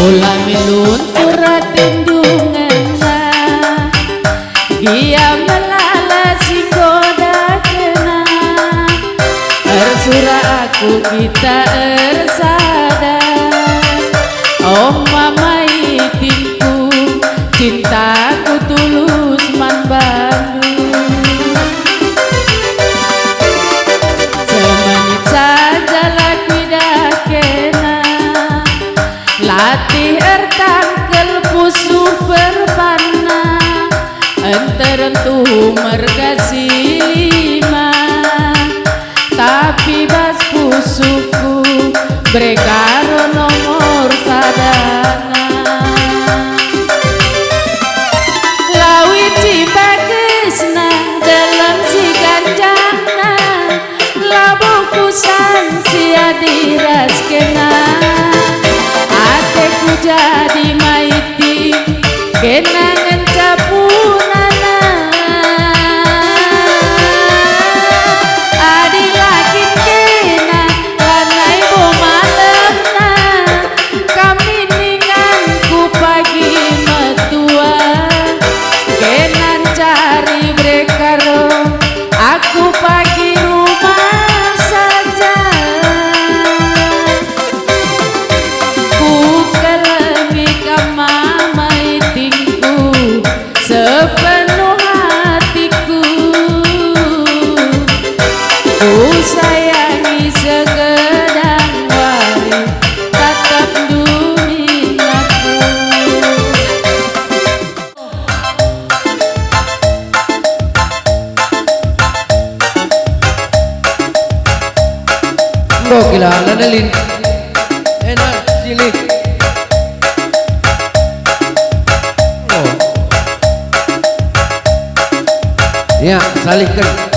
Mula meluntur tindunganna dia melala singgoda kena ersura aku kita ersada oh mama itinku cintaku tulus man Bandung semenit saja laku dah kena latih ertangkel pusu perpana enterentu merkasi lima tapi bas pusuku brekaro nomor sadana lawi cibagesna dalam si ganjana labuku sansia diraskena ateku jadi maiti kenangan capunana adi lagi kena karena ibu malamna kami ninganku pagi metua kenan cari brekaro aku pagi rumah saja sepenuh hatiku ku sayangi segedang wari tatap duminaku Bro gila lanalin enak cilik ya salihkan